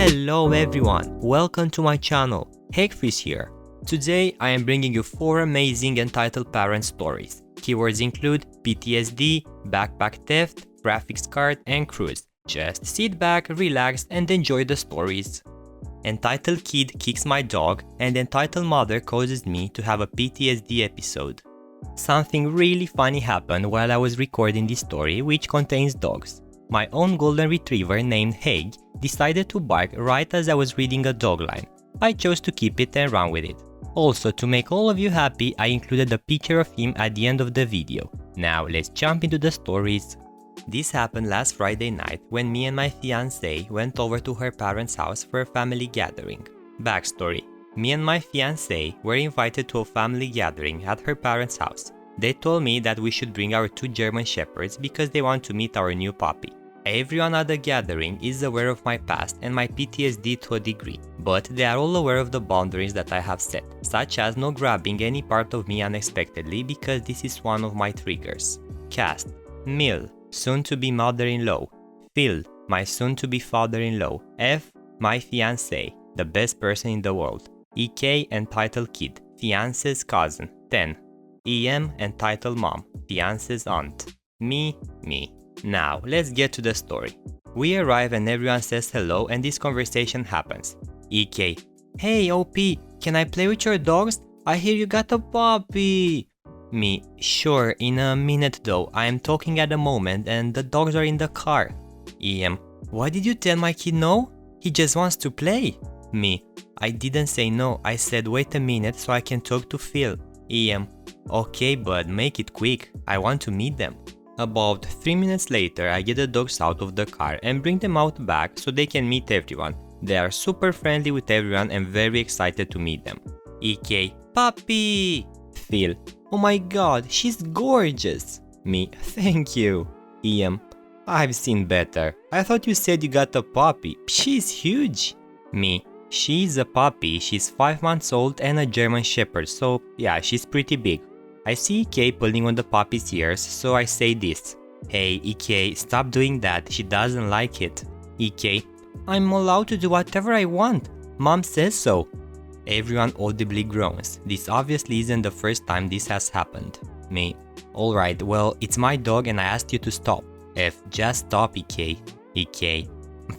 Hello everyone, welcome to my channel, Hegfreeze here. Today I am bringing you 4 amazing entitled parent stories. Keywords include PTSD, backpack theft, graphics card and cruise. Just sit back, relax and enjoy the stories. Entitled kid kicks my dog and entitled mother causes me to have a PTSD episode. Something really funny happened while I was recording this story, which contains dogs. My own golden retriever named Heg decided to bark right as I was reading a dog line. I chose to keep it and run with it. Also, to make all of you happy, I included a picture of him at the end of the video. Now let's jump into the stories. This happened last Friday night when me and my fiancée went over to her parents' house for a family gathering. Backstory: me and my fiancée were invited to a family gathering at her parents' house. They told me that we should bring our 2 German Shepherds because they want to meet our new puppy. Everyone at the gathering is aware of my past and my PTSD to a degree, but they are all aware of the boundaries that I have set, such as no grabbing any part of me unexpectedly because this is one of my triggers. Cast: Mil, soon-to-be mother-in-law. Phil, my soon-to-be father-in-law. F, my fiancé, the best person in the world. EK, entitled kid, fiancé's cousin, 10. EM, entitled mom, fiancé's aunt. Me. Now, let's get to the story. We arrive and everyone says hello and this conversation happens. EK: Hey OP, can I play with your dogs? I hear you got a puppy. Me: Sure, in a minute though, I am talking at the moment and the dogs are in the car. EM: Why did you tell my kid no? He just wants to play. Me: I didn't say no, I said wait a minute so I can talk to Phil. EM: Okay, but make it quick, I want to meet them. About 3 minutes later, I get the dogs out of the car and bring them out back so they can meet everyone. They are super friendly with everyone and very excited to meet them. EK: Puppy! Phil: Oh my god, she's gorgeous! Me: Thank you. EM: I've seen better. I thought you said you got a puppy. She's huge. Me: She's a puppy, she's 5 months old and a German Shepherd, so yeah, she's pretty big. I see EK pulling on the puppy's ears, so I say this. Hey EK, stop doing that, she doesn't like it. EK: I'm allowed to do whatever I want. Mom says so. Everyone audibly groans. This obviously isn't the first time this has happened. Me: Alright, well, it's my dog and I asked you to stop. F: Just stop EK. EK: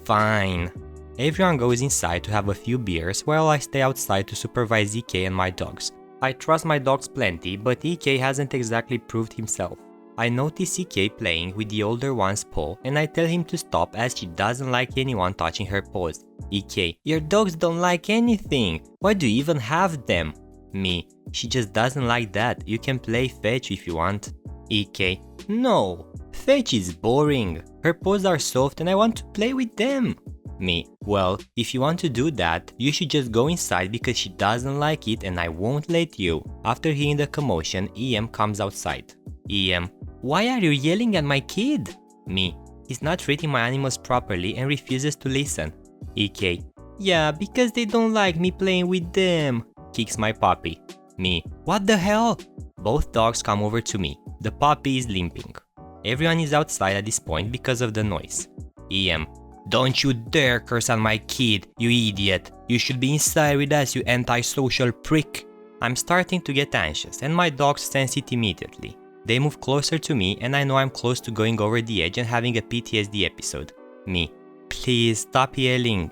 Fine. Everyone goes inside to have a few beers while I stay outside to supervise EK and my dogs. I trust my dogs plenty, but EK hasn't exactly proved himself. I notice EK playing with the older one's paw and I tell him to stop as she doesn't like anyone touching her paws. EK: Your dogs don't like anything. Why do you even have them? Me: She just doesn't like that. You can play fetch if you want. EK: No, fetch is boring. Her paws are soft and I want to play with them. Me: Well, if you want to do that, you should just go inside because she doesn't like it and I won't let you. After hearing the commotion, EM comes outside. EM: Why are you yelling at my kid? Me: He's not treating my animals properly and refuses to listen. EK: Yeah, because they don't like me playing with them. Kicks my puppy. Me: What the hell? Both dogs come over to me. The puppy is limping. Everyone is outside at this point because of the noise. EM: Don't you dare curse on my kid, you idiot. You should be inside with us, you antisocial prick. I'm starting to get anxious and my dogs sense it immediately. They move closer to me and I know I'm close to going over the edge and having a PTSD episode. Me: Please stop yelling.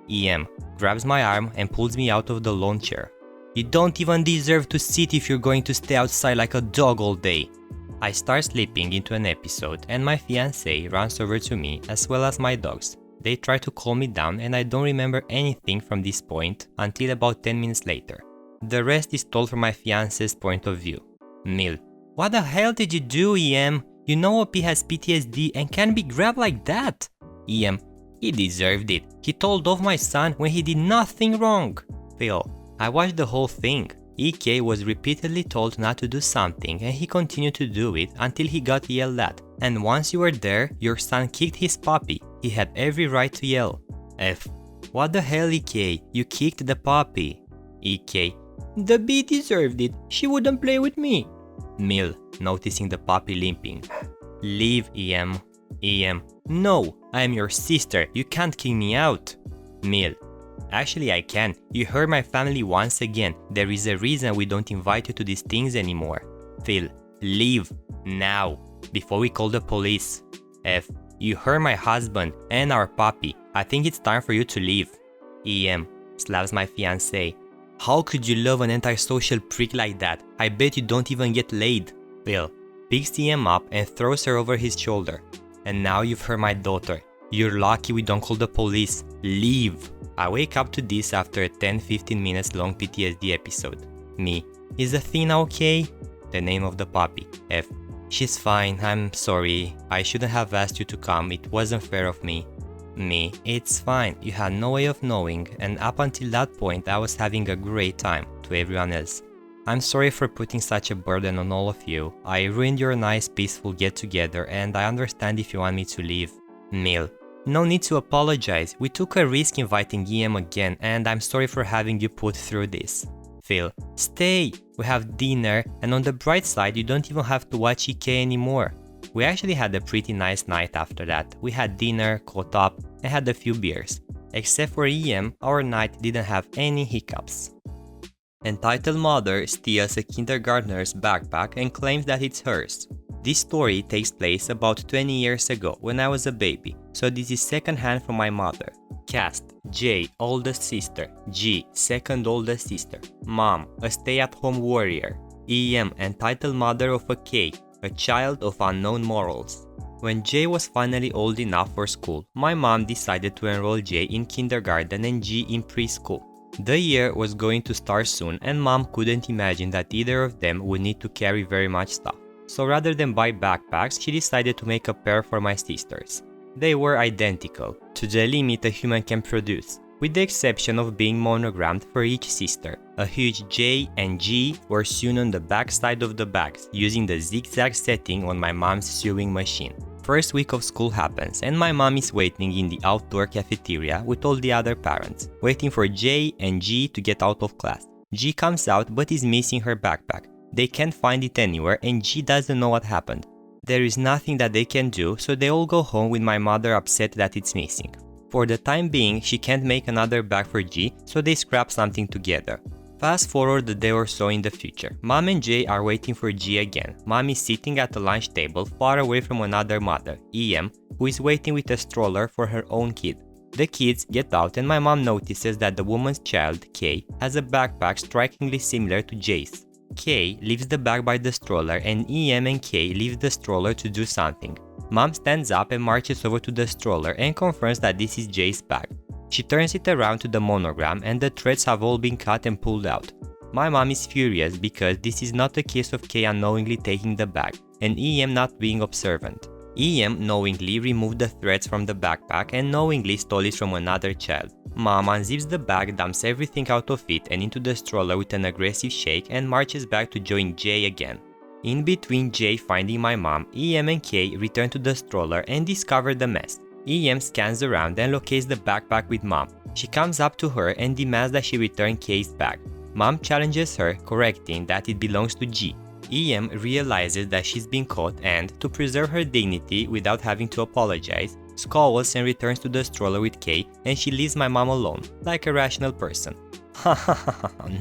EM grabs my arm and pulls me out of the lawn chair. You don't even deserve to sit if you're going to stay outside like a dog all day. I start slipping into an episode and my fiancée runs over to me as well as my dogs. They try to calm me down and I don't remember anything from this point until about 10 minutes later. The rest is told from my fiancé's point of view. Mil: What the hell did you do, EM? You know OP has PTSD and can't be grabbed like that. EM: He deserved it. He told off my son when he did nothing wrong. Phil: I watched the whole thing. EK was repeatedly told not to do something and he continued to do it until he got yelled at. And once you were there, your son kicked his puppy. He had every right to yell. F: What the hell, EK? You kicked the puppy. EK: The bee deserved it. She wouldn't play with me. Mil, noticing the puppy limping: Leave, EM. EM: No, I am your sister. You can't kick me out. Mil: Actually I can. You hurt my family once again. There is a reason we don't invite you to these things anymore. Phil: Leave. Now. Before we call the police. F: You hurt my husband and our puppy. I think it's time for you to leave. EM slaps my fiancé: How could you love an antisocial prick like that? I bet you don't even get laid. Phil picks EM up and throws her over his shoulder. And now you've hurt my daughter. You're lucky we don't call the police. Leave. I wake up to this after a 10-15 minutes long PTSD episode. Me: Is Athena okay? The name of the puppy. F: She's fine, I'm sorry. I shouldn't have asked you to come, it wasn't fair of me. Me: It's fine, you had no way of knowing, and up until that point I was having a great time, to everyone else. I'm sorry for putting such a burden on all of you. I ruined your nice peaceful get together and I understand if you want me to leave. Mil: No need to apologize, we took a risk inviting EM again and I'm sorry for having you put through this. Phil: Stay, we have dinner, and on the bright side you don't even have to watch EK anymore. We actually had a pretty nice night after that. We had dinner, caught up, and had a few beers. Except for EM, our night didn't have any hiccups. Entitled mother steals a kindergartner's backpack and claims that it's hers. This story takes place about 20 years ago when I was a baby, so this is secondhand from my mother. Cast: J, oldest sister. G, second oldest sister. Mom, a stay-at-home warrior. EM, entitled mother of a K, a child of unknown morals. When J was finally old enough for school, my mom decided to enroll J in kindergarten and G in preschool. The year was going to start soon and mom couldn't imagine that either of them would need to carry very much stuff. So rather than buy backpacks, she decided to make a pair for my sisters. They were identical, to the limit a human can produce, with the exception of being monogrammed for each sister. A huge J and G were sewn on the back side of the bags, using the zigzag setting on my mom's sewing machine. First week of school happens and my mom is waiting in the outdoor cafeteria with all the other parents, waiting for J and G to get out of class. G comes out but is missing her backpack. They can't find it anywhere and G doesn't know what happened. There is nothing that they can do, so they all go home with my mother upset that it's missing. For the time being, she can't make another bag for G, so they scrap something together. Fast forward a day or so in the future. Mom and J are waiting for G again. Mom is sitting at the lunch table far away from another mother, EM, who is waiting with a stroller for her own kid. The kids get out and my mom notices that the woman's child, K, has a backpack strikingly similar to J's. K leaves the bag by the stroller and EM and K leave the stroller to do something. Mom stands up and marches over to the stroller and confirms that this is J's bag. She turns it around to the monogram and the threads have all been cut and pulled out. My mom is furious because this is not a case of K unknowingly taking the bag and EM not being observant. EM knowingly removed the threads from the backpack and knowingly stole it from another child. Mom unzips the bag, dumps everything out of it and into the stroller with an aggressive shake and marches back to join J again. In between J finding my mom, EM and K return to the stroller and discover the mess. EM scans around and locates the backpack with mom. She comes up to her and demands that she return K's bag. Mom challenges her, correcting that it belongs to G. EM realizes that she's been caught and, to preserve her dignity without having to apologize, scolds and returns to the stroller with K and she leaves my mom alone, like a rational person.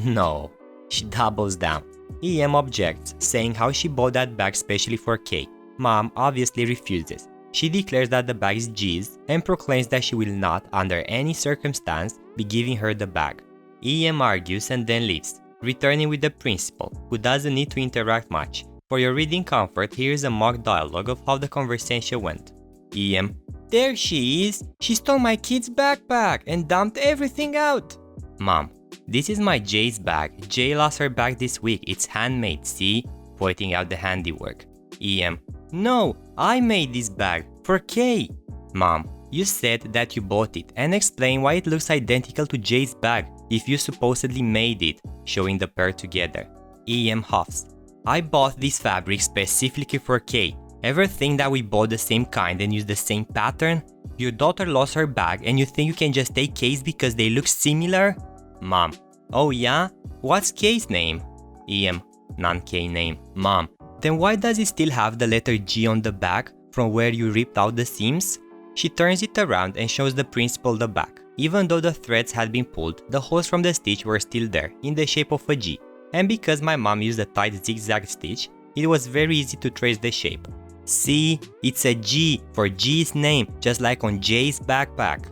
No. She doubles down. EM objects, saying how she bought that bag specially for K. Mom obviously refuses. She declares that the bag is G's and proclaims that she will not, under any circumstance, be giving her the bag. EM argues and then leaves, returning with the principal, who doesn't need to interact much. For your reading comfort, here is a mock dialogue of how the conversation went. EM: There she is! She stole my kid's backpack and dumped everything out! Mom: This is my J's bag. J lost her bag this week. It's handmade, see? Pointing out the handiwork. EM: No, I made this bag. For K. Mom: You said that you bought it and explain why it looks identical to J's bag if you supposedly made it, showing the pair together. EM huffs: I bought this fabric specifically for K. Ever think that we bought the same kind and used the same pattern? Your daughter lost her bag and you think you can just take K's because they look similar? Mom: Oh yeah? What's K's name? EM: Non-K name. Mom: Then why does it still have the letter G on the back from where you ripped out the seams? She turns it around and shows the principal the back. Even though the threads had been pulled, the holes from the stitch were still there, in the shape of a G. And because my mom used a tight zigzag stitch, it was very easy to trace the shape. See, it's a G for G's name, just like on Jay's backpack.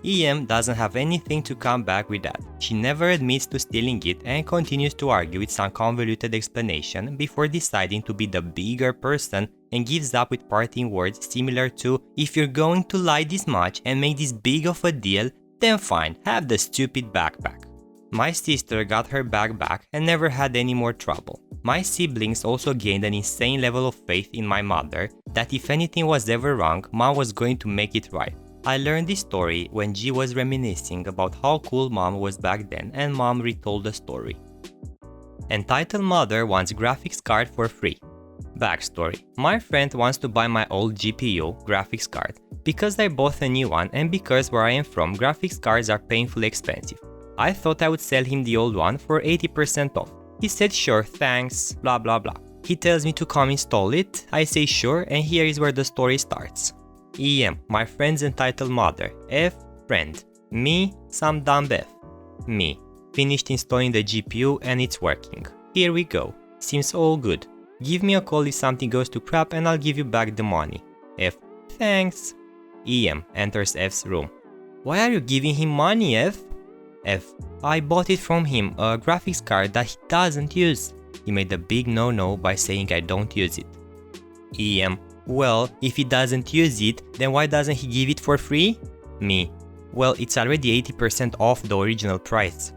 EM doesn't have anything to come back with that. She never admits to stealing it and continues to argue with some convoluted explanation before deciding to be the bigger person and gives up with parting words similar to, if you're going to lie this much and make this big of a deal, then fine, have the stupid backpack. My sister got her bag back and never had any more trouble. My siblings also gained an insane level of faith in my mother that if anything was ever wrong, mom was going to make it right. I learned this story when G was reminiscing about how cool mom was back then and mom retold the story. Entitled Mother wants graphics card for free. Backstory. My friend wants to buy my old GPU graphics card because I bought a new one and because where I am from graphics cards are painfully expensive. I thought I would sell him the old one for 80% off. He said sure, thanks, blah blah blah. He tells me to come install it, I say sure, and here is where the story starts. EM, my friend's entitled mother. F, friend. Me, some dumb F. Me, finished installing the GPU and it's working. Here we go. Seems all good. Give me a call if something goes to crap and I'll give you back the money. F, thanks. EM enters F's room. Why are you giving him money, F? F, I bought it from him, a graphics card that he doesn't use. He made a big no-no by saying I don't use it. EM, well, if he doesn't use it, then why doesn't he give it for free? Me, well, it's already 80% off the original price.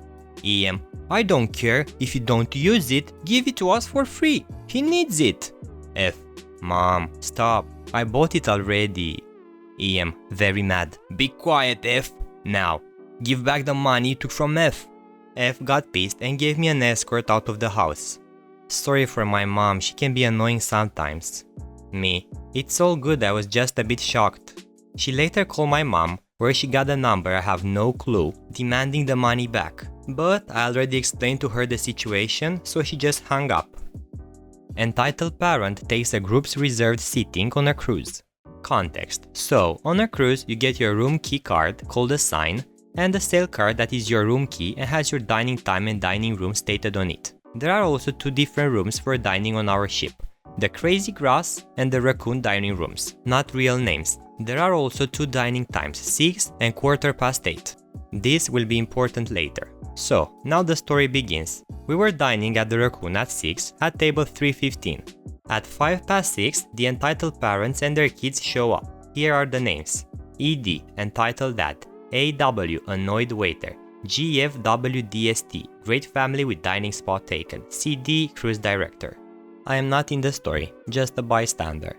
EM, I don't care, if you don't use it, give it to us for free, he needs it. F, Mom, stop, I bought it already. EM, very mad, be quiet F, now, give back the money you took from F. F got pissed and gave me an escort out of the house. Sorry for my mom, she can be annoying sometimes. Me, it's all good, I was just a bit shocked. She later called my mom, where she got a number I have no clue, demanding the money back. But I already explained to her the situation, so she just hung up. Entitled parent takes a group's reserved seating on a cruise. Context. So, on a cruise, you get your room key card, called a sign, and a sail card that is your room key and has your dining time and dining room stated on it. There are also two different rooms for dining on our ship. The Crazy Grass and the Raccoon dining rooms, not real names. There are also two dining times, 6 and 8:15. This will be important later. So, now the story begins. We were dining at the Raccoon at 6 at table 315. At 6:05, the entitled parents and their kids show up. Here are the names. ED, entitled dad. AW, annoyed waiter. GFWDST, great family with dining spot taken. CD, cruise director. I am not in the story, just a bystander.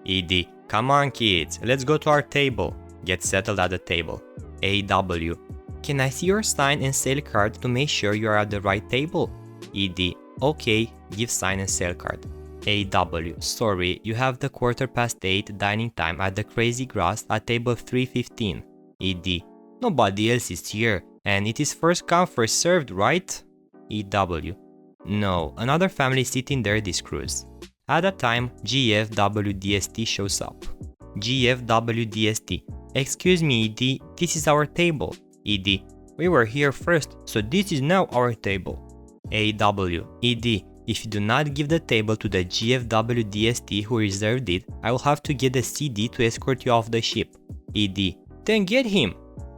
ED, come on kids, let's go to our table. Get settled at the table. AW, can I see your sign and sale card to make sure you are at the right table? ED, okay, give sign and sale card. AW, sorry, you have the 8:15 dining time at the Crazy Grass at table 315. ED, nobody else is here, and it is first come first served, right? EW, no, another family sitting there this cruise. At that time, GFWDST shows up. GFWDST, excuse me ED, this is our table. ED, we were here first, so this is now our table. AW, ED, if you do not give the table to the GFWDST who reserved it, I will have to get the CD to escort you off the ship. ED, then get him.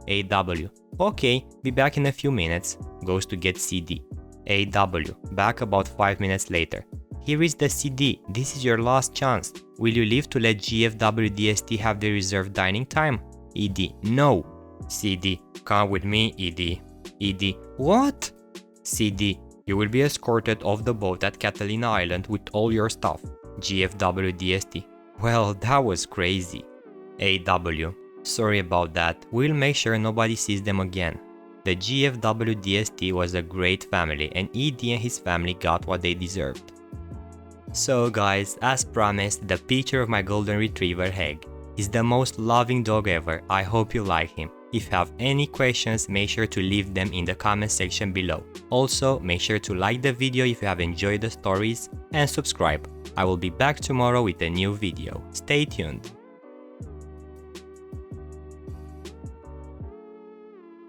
AW, okay, be back in a few minutes, goes to get CD. AW, back about 5 minutes later. Here is the CD, this is your last chance. Will you leave to let GFWDST have the reserved dining time? ED, no. CD, come with me ED. ED, what? CD, you will be escorted off the boat at Catalina Island with all your stuff. GFWDST, well, that was crazy. AW, sorry about that, we'll make sure nobody sees them again. The GFWDST was a great family and ED and his family got what they deserved. So guys, as promised, the picture of my golden retriever Heg is the most loving dog ever. I hope you like him. If you have any questions, make sure to leave them in the comment section below. Also, make sure to like the video if you have enjoyed the stories and subscribe. I will be back tomorrow with a new video. Stay tuned.